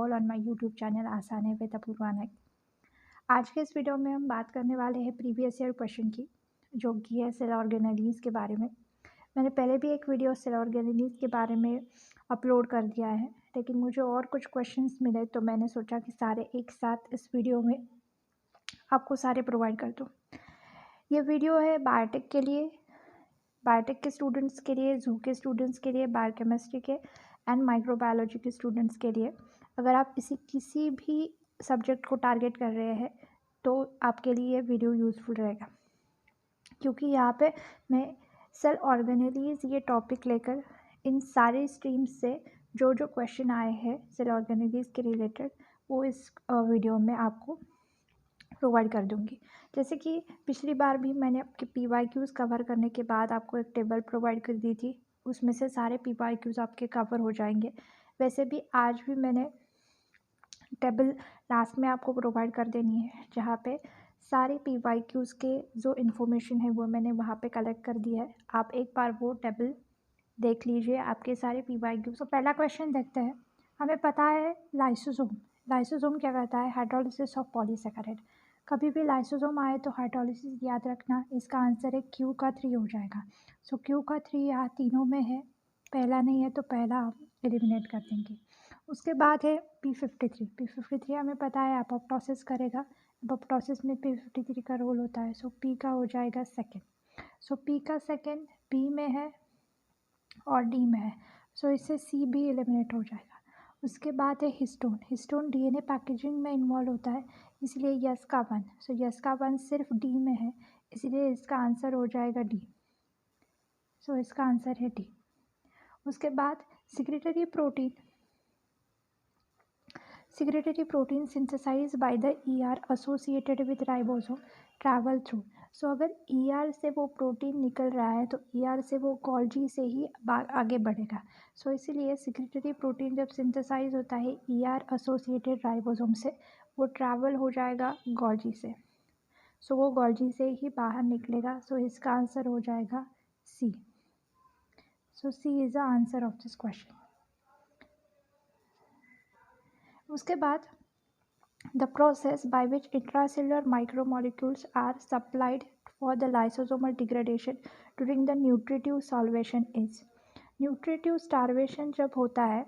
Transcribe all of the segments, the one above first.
All on my YouTube channel आसान है with Apoorva Naik. आज के इस वीडियो में हम बात करने वाले हैं प्रीवियस ईयर क्वेश्चन की, जो कि है सेल ऑर्गेनेलीज के बारे में। मैंने पहले भी एक वीडियो सेल ऑर्गेनेलीज के बारे में अपलोड कर दिया है, लेकिन मुझे और कुछ क्वेश्चंस मिले तो मैंने सोचा कि सारे एक साथ इस वीडियो में आपको सारे प्रोवाइड कर दूँ। ये वीडियो है बायोटेक के लिए, बायोटेक के स्टूडेंट्स के लिए, जू के स्टूडेंट्स के लिए, बायोकेमिस्ट्री के एंड माइक्रोबायोलॉजी के स्टूडेंट्स के लिए। अगर आप किसी भी सब्जेक्ट को टारगेट कर रहे हैं तो आपके लिए ये वीडियो यूज़फुल रहेगा, क्योंकि यहाँ पे मैं सेल ऑर्गेनेलीज ये टॉपिक लेकर इन सारे स्ट्रीम्स से जो जो क्वेश्चन आए हैं सेल ऑर्गेनेलीज के रिलेटेड वो इस वीडियो में आपको प्रोवाइड कर दूंगी। जैसे कि पिछली बार भी मैंने आपके PYQs कवर करने के बाद आपको एक टेबल प्रोवाइड कर दी थी, उसमें से सारे PYQs आपके कवर हो जाएंगे। वैसे भी आज भी मैंने टेबल लास्ट में आपको प्रोवाइड कर देनी है, जहाँ पे सारे PYQs के जो इन्फॉर्मेशन है वो मैंने वहाँ पे कलेक्ट कर दिया है। आप एक बार वो टेबल देख लीजिए, आपके सारे PYQs। तो पहला क्वेश्चन देखते हैं। हमें पता है लाइसोसोम क्या करता है? Hydrolysis of polysaccharide. कभी भी लाइसोसोम आए तो हाइड्रोलिसिस याद रखना, इसका आंसर है Q का 3 हो जाएगा। सो Q का 3 यहाँ तीनों में है, पहला नहीं है तो पहला हम एलिमिनेट कर देंगे। उसके बाद है P53 हमें पता है एपोप्टोसिस करेगा, एपोप्टोसिस में P53 का रोल होता है। सो P का हो जाएगा सेकेंड। सो P का सेकेंड B में है और D में है, सो इससे C भी एलिमिनेट हो जाएगा। उसके बाद है हिस्टोन DNA पैकेजिंग में इन्वॉल्व होता है, इसलिए यस का 1। सो यस का 1 सिर्फ D में है, इसलिए इसका आंसर हो जाएगा D। सो इसका आंसर है D। उसके बाद secretory protein synthesize by the ER associated with ribosome travel through. So अगर ER से वो प्रोटीन निकल रहा है तो ER से वो गोल्जी से ही आगे बढ़ेगा। सो इसीलिए सिक्रेटरी प्रोटीन जब सिंथेसाइज होता है ER एसोसिएटेड राइबोसोम से, वो ट्रैवल हो जाएगा गोल्जी से। सो वो गोल्जी से ही बाहर निकलेगा। सो इसका आंसर हो जाएगा C। So C is the answer of this question. उसके बाद the process by which intracellular micromolecules are supplied for the lysosomal degradation during the nutritive starvation is। nutritive starvation जब होता है,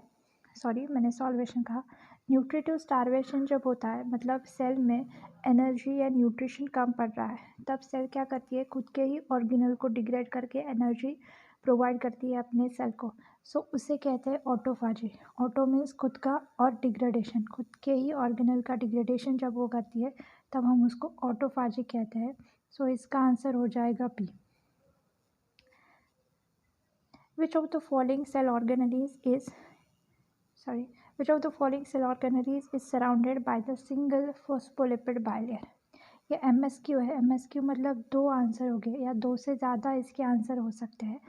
मैंने सॉल्वेशन कहा, न्यूट्रिटिव स्टारवेशन जब होता है मतलब सेल में एनर्जी या न्यूट्रिशन कम पड़ रहा है, तब सेल क्या करती है, खुद के ही ऑर्गेनल को डिग्रेड करके एनर्जी प्रोवाइड करती है अपने सेल को। सो उसे कहते हैं ऑटोफाजी। ऑटो मीन्स खुद का और डिग्रेडेशन, खुद के ही ऑर्गेनल का डिग्रेडेशन जब वो करती है तब हम उसको ऑटोफाजी कहते हैं। सो इसका आंसर हो जाएगा B। Which of the following cell organelles is surrounded by the single phospholipid bilayer? ये MSQ है। MSQ मतलब 2 आंसर हो गए या 2 से ज़्यादा इसके आंसर हो सकते हैं।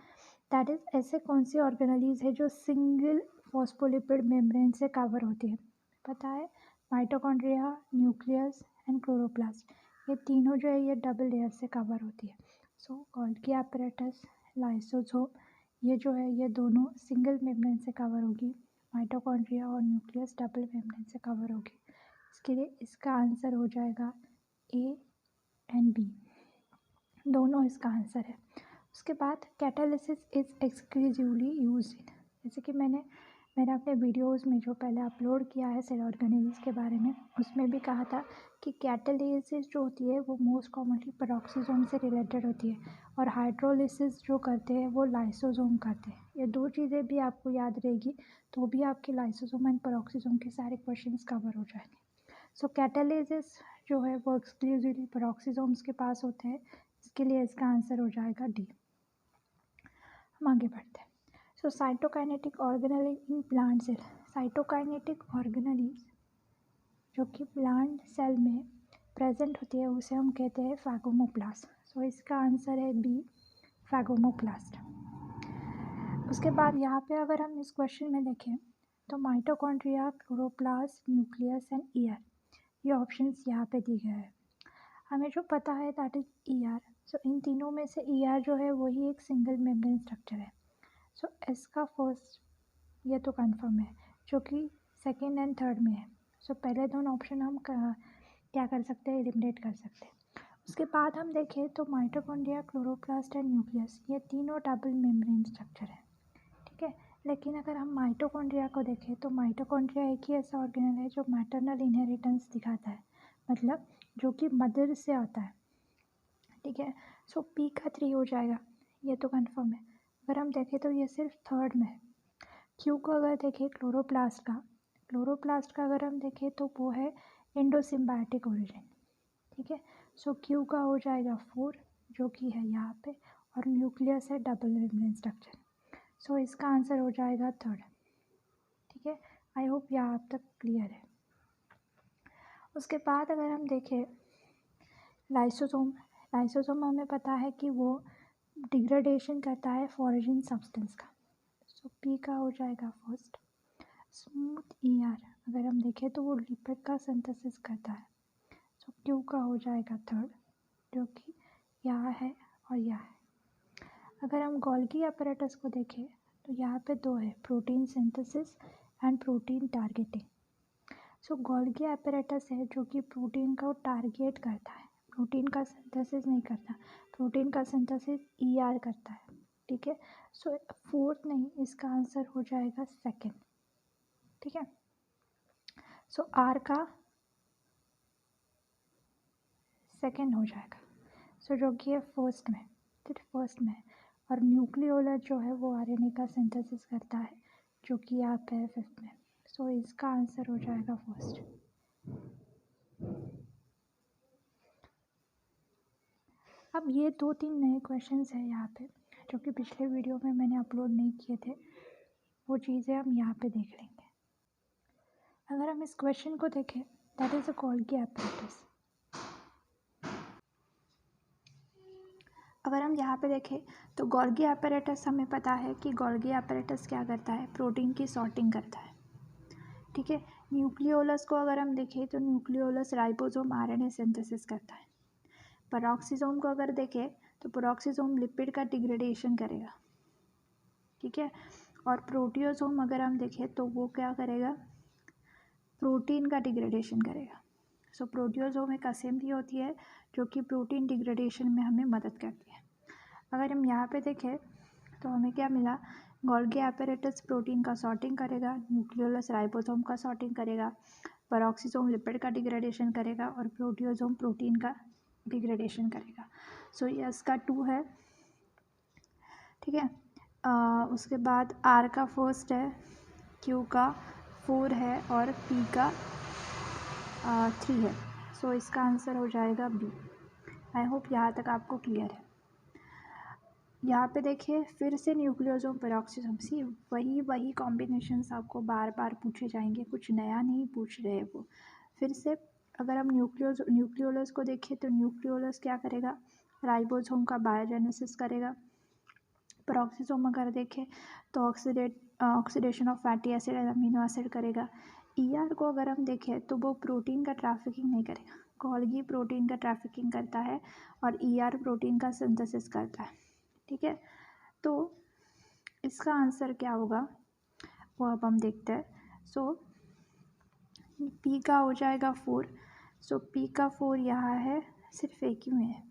दैट इज़ ऐसे कौन सी ऑर्गेनेलीज है जो सिंगल फॉस्फोलिपिड मेम्ब्रेन से कवर होती है? पता है, माइटोकॉन्ड्रिया, न्यूक्लियस एंड क्लोरोप्लास्ट। ये तीनों जो है ये डबल लेयर से कवर होती है। सो गोल्गी एपरेटस, लाइसोसोम, ये जो है ये दोनों सिंगल मेम्ब्रेन से कवर होगी। माइटोकॉन्ड्रिया और न्यूक्लियस डबल मेम्ब्रेन से कवर होगी। इसके लिए इसका आंसर हो जाएगा A एंड B, दोनों इसका आंसर है। उसके बाद catalysis is exclusively use in, जैसे कि मैंने अपने वीडियोस में जो पहले अपलोड किया है सेल ऑर्गेनेलीज के बारे में, उसमें भी कहा था कि कैटालिसिस जो होती है वो मोस्ट कॉमनली पेरोक्सिसोम से रिलेटेड होती है, और हाइड्रोलिसिस जो करते हैं वो लाइसोसोम करते हैं। ये 2 चीज़ें भी आपको याद रहेगी तो भी आपके लाइसोसोम एंड पेरोक्सिसोम के सारे क्वेश्चंस कवर हो जाएंगे। सो कैटालिसिस जो है वो एक्सक्लूसिवली पेरोक्सिसोम्स के पास होते हैं, इसके लिए इसका आंसर हो जाएगा D। हम आगे बढ़ते हैं। So cytokinetic organelle in plant cell. Cytokinetic organelles जो कि प्लांट सेल में प्रेजेंट होती है उसे हम कहते हैं फैगोमोप्लास्ट। सो इसका आंसर है B, फैगोमोप्लास्ट। उसके बाद यहाँ पे अगर हम इस क्वेश्चन में देखें तो mitochondria, chloroplast, nucleus and ER, ये ऑप्शंस यहाँ पे दिए गए हैं। हमें जो पता है दैट इज़ ER। सो इन तीनों में से ER जो है वही एक सिंगल मेम्ब्रेन स्ट्रक्चर है। सो इसका फर्स्ट ये तो कंफर्म है, जो कि सेकेंड एंड थर्ड में है। सो पहले दोनों ऑप्शन हम क्या कर सकते हैं, एलिमिनेट कर सकते हैं। उसके बाद हम देखें तो माइटोकॉन्ड्रिया, क्लोरोप्लास्ट एंड न्यूक्लियस ये तीनों डबल मेम्ब्रेन स्ट्रक्चर है, ठीक है। लेकिन अगर हम माइटोकॉन्ड्रिया को देखें तो माइटोकॉन्ड्रिया एक ही ऐसा ऑर्गेनल है जो मैटरनल इनहेरिटेंस दिखाता है, मतलब जो कि मदर से आता है, ठीक है। सो पी का 3 हो जाएगा, ये तो कंफर्म है। अगर हम देखें तो ये सिर्फ थर्ड में है। क्यू को अगर देखें क्लोरोप्लास्ट का अगर हम देखें तो वो है एंडोसिम्बायोटिक ओरिजिन, ठीक है। सो क्यू का हो जाएगा 4 जो कि है यहाँ पे, और न्यूक्लियस है डबल मेम्ब्रेन स्ट्रक्चर। सो इसका आंसर हो जाएगा थर्ड, ठीक है। आई होप यहाँ आप तक क्लियर है। उसके बाद अगर हम देखें लाइसोसोम हमें पता है कि वो डिग्रेडेशन करता है फॉरेजिन सब्सटेंस का। सो पी का हो जाएगा फर्स्ट। स्मूथ ईआर अगर हम देखें तो वो लिपिड का सिंथेसिस करता है। सो क्यू का हो जाएगा थर्ड जो कि यहाँ है और यहाँ है। अगर हम गोल्गी apparatus को देखें तो यहाँ पे 2 है, protein synthesis and protein targeting. So Golgi apparatus है जो कि प्रोटीन को टारगेट करता है, प्रोटीन का सिंथेसिस नहीं करता, प्रोटीन का सिंथेसिस ईआर करता है, ठीक है। सो फोर्थ नहीं, इसका आंसर हो जाएगा सेकेंड, ठीक है। सो आर का सेकेंड हो जाएगा। सो जो कि है फर्स्ट में, ठीक, फर्स्ट में। और न्यूक्लियोलस जो है वो आरएनए का सिंथेसिस करता है जो कि यहाँ पे है फिफ्थ में। सो इसका आंसर हो जाएगा फर्स्ट। अब ये 2-3 नए क्वेश्चंस हैं यहाँ पे जो कि पिछले वीडियो में मैंने अपलोड नहीं किए थे, वो चीज़ें हम यहाँ पे देख लेंगे। अगर हम इस क्वेश्चन को देखें, that is a Golgi apparatus। अगर हम यहाँ पे देखें तो गोल्गी apparatus हमें पता है कि गोल्गी apparatus क्या करता है, प्रोटीन की सॉर्टिंग करता है, ठीक है। न्यूक्लियोलस को अगर हम देखें तो न्यूक्लियोलस राइबोसोम आरएनए सिंथेसिस करता है। पेरोक्सिसोम को अगर देखें तो पेरोक्सिसोम लिपिड का डिग्रेडेशन करेगा, ठीक है। और प्रोटियोसोम अगर हम देखें तो वो क्या करेगा, प्रोटीन का डिग्रेडेशन करेगा। सो प्रोटियोसोम एक असेंबली होती है जो कि प्रोटीन डिग्रेडेशन में हमें मदद करती है। अगर हम यहाँ पे देखें तो हमें क्या मिला, गोल्गी apparatus प्रोटीन का सॉर्टिंग करेगा, न्यूक्लियोलस राइबोसोम का सॉर्टिंग करेगा, पेरोक्सिसोम लिपिड का डिग्रेडेशन करेगा और प्रोटियोसोम प्रोटीन का डिग्रेडेशन करेगा। सो यस का 2 है, ठीक है। उसके बाद आर का फर्स्ट है, क्यू का 4 है और पी का 3 है। सो इसका आंसर हो जाएगा बी। आई होप यहाँ तक आपको क्लियर है। यहाँ पे देखिए फिर से न्यूक्लियोसोम पेरोक्सिसोम, सी वही कॉम्बिनेशंस आपको बार बार पूछे जाएंगे, कुछ नया नहीं पूछ रहे वो। फिर से अगर हम न्यूक्लियोलस को देखें तो न्यूक्लियोलस क्या करेगा, राइबोसोम का बायोजेनेसिस करेगा। पेरोक्सिसोम अगर देखें तो oxidation of fatty acid and amino acid करेगा। ईआर को अगर हम देखें तो वो प्रोटीन का ट्रैफिकिंग नहीं करेगा, गोल्गी प्रोटीन का ट्रैफिकिंग करता है और ईआर प्रोटीन का सिंथेसिस करता है, ठीक है। तो इसका आंसर क्या होगा वो अब हम देखते हैं। सो पी का हो जाएगा 4। सो पी का 4 यहाँ है, सिर्फ एक ही में है।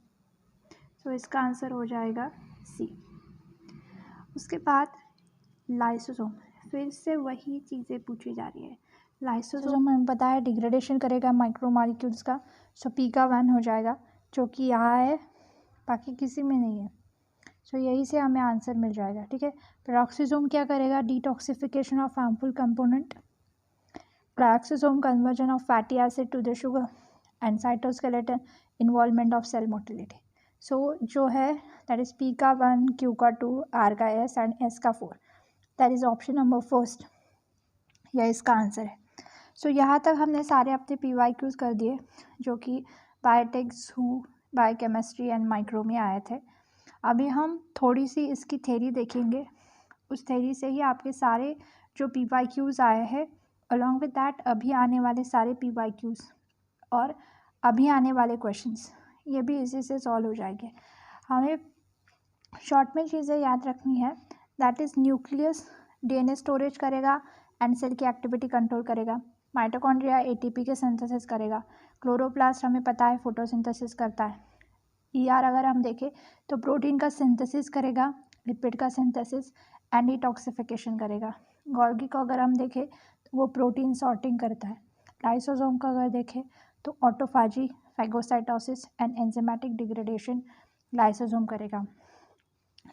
सो इसका आंसर हो जाएगा सी। उसके बाद लाइसोसोम, फिर से वही चीज़ें पूछी जा रही है। लाइसोसोम हमें पता है डिग्रेडेशन करेगा माइक्रोमॉलिक्यूल्स का। सो पी का 1 हो जाएगा जो कि यहाँ है, बाकी किसी में नहीं है। सो यही से हमें आंसर मिल जाएगा, ठीक है। पेरोक्सिसोम क्या करेगा, detoxification of harmful component, peroxisome conversion of fatty acid to the sugar and cytoskeleton involvement of cell motility. So जो है दैट इज पी का 1, क्यू का 2, आर का एस एंड एस का 4, that is option number first, यह इसका answer है। सो यहाँ तक हमने सारे अपने PYQs कर दिए जो कि बायोटेक्स, बायोकेमिस्ट्री एंड माइक्रो में आए थे। अभी हम थोड़ी सी इसकी थ्योरी देखेंगे, उस थ्योरी से ही आपके सारे जो PYQs आए हैं अलॉन्ग विद दैट अभी आने वाले सारे PYQs और अभी आने वाले क्वेश्चंस, ये भी इसी से सॉल्व हो जाएंगे। हमें शॉर्ट में चीज़ें याद रखनी है, that is nucleus DNA storage करेगा एंड सेल की एक्टिविटी कंट्रोल करेगा। माइटोकॉन्ड्रिया एटीपी के सिंथेसिस करेगा। क्लोरोप्लास्ट हमें पता है फोटोसिंथेसिस करता है। ईआर अगर हम देखें तो प्रोटीन का सिंथेसिस करेगा, लिपिड का सिंथेसिस एंड डिटॉक्सिफिकेशन करेगा। गोल्गी को अगर हम देखें तो वो प्रोटीन सॉर्टिंग करता है। लाइसोसोम का अगर देखें तो autophagy, phagocytosis and enzymatic degradation lysosome करेगा।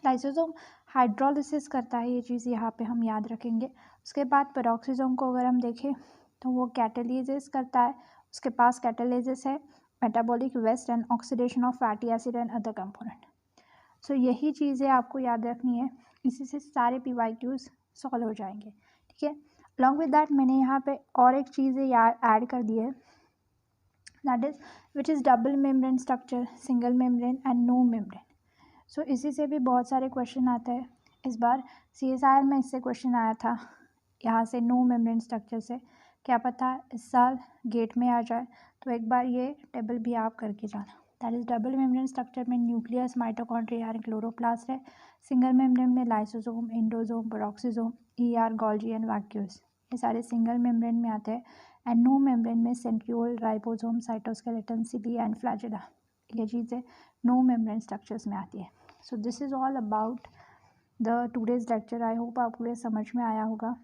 लाइसोसोम हाइड्रोलिसिस करता है, ये चीज़ यहाँ पे हम याद रखेंगे। उसके बाद पेरोक्सिसोम को अगर हम देखें तो वो कैटालिसिस करता है। उसके पास कैटालिसिस है, metabolic waste and oxidation of fatty acid and other component. So यही चीज़ें आपको याद रखनी है, इसी से सारे PYQs सॉल्व हो जाएंगे। ठीक है, अलॉन्ग विद दैट मैंने यहाँ पे और एक चीज़ें ऐड कर दी है, that is which is double membrane structure, single membrane and no membrane. So इसी से भी बहुत सारे क्वेश्चन आते हैं। इस बार CSIR में इससे क्वेश्चन आया था, यहाँ से नो मेम्ब्रेन स्ट्रक्चर से। क्या पता इस साल गेट में आ जाए, तो एक बार ये टेबल भी आप करके जाना। That is double membrane structure में न्यूक्लियस, माइटोकॉन्ड्रिया एंड क्लोरोप्लास्ट है। सिंगल मेम्ब्रेन में lysosome, endosome, peroxisome, ER, Golgi and vacuoles, ये सारे सिंगल मेम्ब्रेन में आते हैं। एंड नो मेम्ब्रेन में centriole, ribosome, cytoskeleton, silly and flagella, ये चीज़ें नो मेम्ब्रेन स्ट्रक्चर्स में आती है। So this is all about the today's lecture. I hope आपको ये समझ में आया होगा।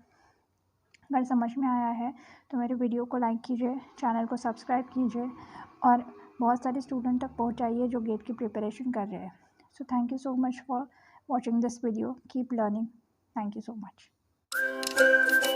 अगर समझ में आया है तो मेरे वीडियो को लाइक कीजिए, चैनल को सब्सक्राइब कीजिए और बहुत सारे स्टूडेंट तक पहुंचाइए जो गेट की प्रिपरेशन कर रहे हैं। So thank you so much for watching this video. Keep learning. Thank you so much.